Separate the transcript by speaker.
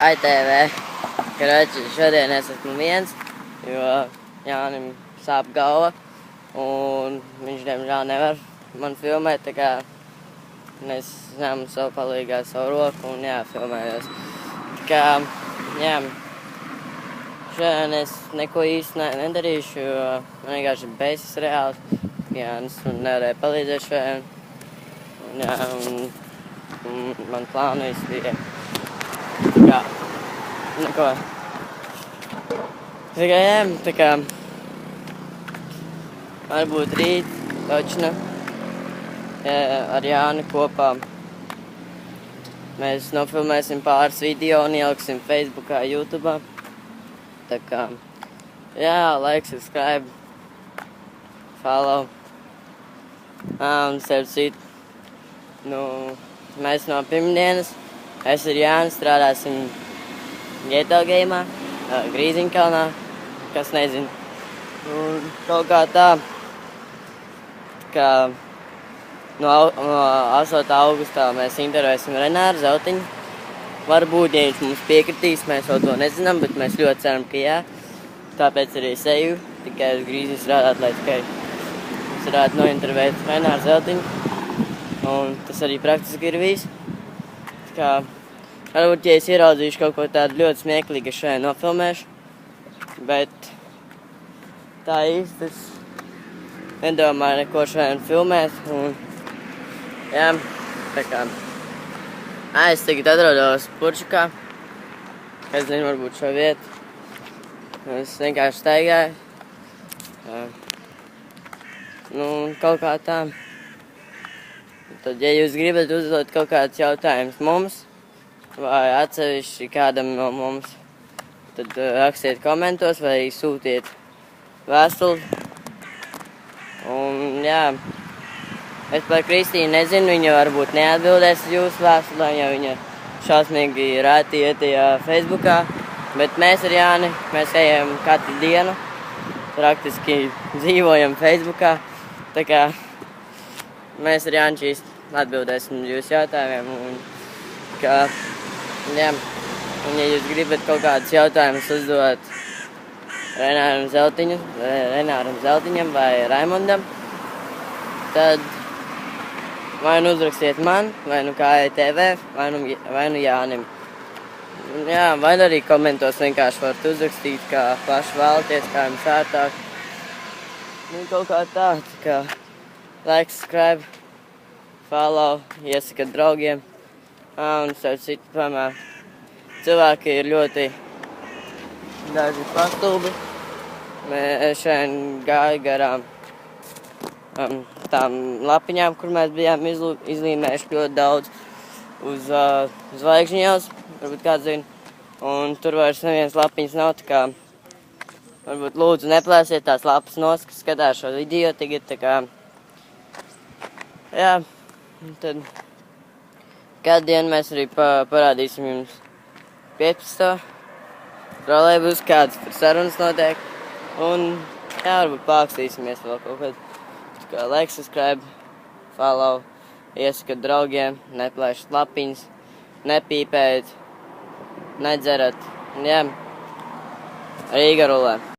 Speaker 1: AITV, Krači, šodien es esmu viens, jo Jānim sāp galva, un viņš diemžēl nevar man filmēt, tā kā es ņemu savu palīgā savu roku un filmējos. Tā kā, šodien es neko īsti nedarīšu, jo man vienkārši beidzas reāli. Jānis man nevarēja palīdzēt šodien, un man plānu viss bija. Neko. Tā kā, varbūt rīt, točna, ar Jāni kopā. Mēs nofilmēsim pāris video un ieliksim Facebookā, YouTubā. Tā kā, like, subscribe, follow. Un starp citu, mēs no pirmdienas, es ar Jāni strādāsim GTA game'ā, Grīziņkalnā, kas nezinu. Un kaut kā tā, kā no 8. augustā mēs intervēsim Renāru Zeltiņu. Varbūt, ja viņš mums piekritīs, mēs vēl to nezinām, bet mēs ļoti ceram, ka jā. Tāpēc arī es eju tikai uz Grīziņu strādāt, lai tikai es varētu nointervēt Renāru Zeltiņu. Un tas arī praktiski ir viss. Tā kā, varbūt, ja es ieraudzīšu kaut ko tādu ļoti smieklīgu, es šodien nofilmēšu. Bet tā īsti es nedomāju neko šodien filmēt. Un, tā kā. Es tagad atrodos Purčukā. Es zinu, varbūt šo vietu. Es vienkārši staigāju. Kaut kā tā. Tad, ja jūs gribat uzdot kaut kādus jautājumus mums, vai atsevišķi kādam no mums, tad rakstiet komentos vai sūtiet vēstuli. Un es par Kristīnu nezinu, viņa varbūt neatbildēs uz jūsu vēstulēm, jo viņa šausmīgi rēti iet Facebookā. Bet mēs ar Jāni, mēs ejam katru dienu, praktiski dzīvojam Facebookā. Tā kā mēs ar Jāni šīs atbildēsim jūsu jautājumiem. Un ja jūs gribat kaut kādus jautājumus uzdot Renāram Zeltiņam vai Raimondam, tad vai nu uzrakstiet man, vai nu kā AITV, vai nu Jānim. Vai arī komentos vienkārši varat uzrakstīt, kā paši vēlaties, kā jums ērtāk. Kaut kā tā, like, subscribe, follow, iesakat draugiem. Un starp citu, tomēr cilvēki ir ļoti daži pastulbi. Es šodien gāju garām tām lapiņām, kur mēs bijām izlīmējuši ļoti daudz uz Zvaigžņu ielas, varbūt kāds zina. Un tur vairs nevienas lapiņas nav, tā kā varbūt lūdzu neplēsiet tās lapas nos, kas skatās šo video tagad, tā kā tad kādu dienu mēs arī parādīsim jums 15. trolejbusu, kādas tur sarunas notiek. Un varbūt pākstīsimies vēl kaut kad. Tā kā like, subscribe, follow, iesakat draugiem, neplēšat lapiņas, nepīpējat, nedzerat. Rīga rulē.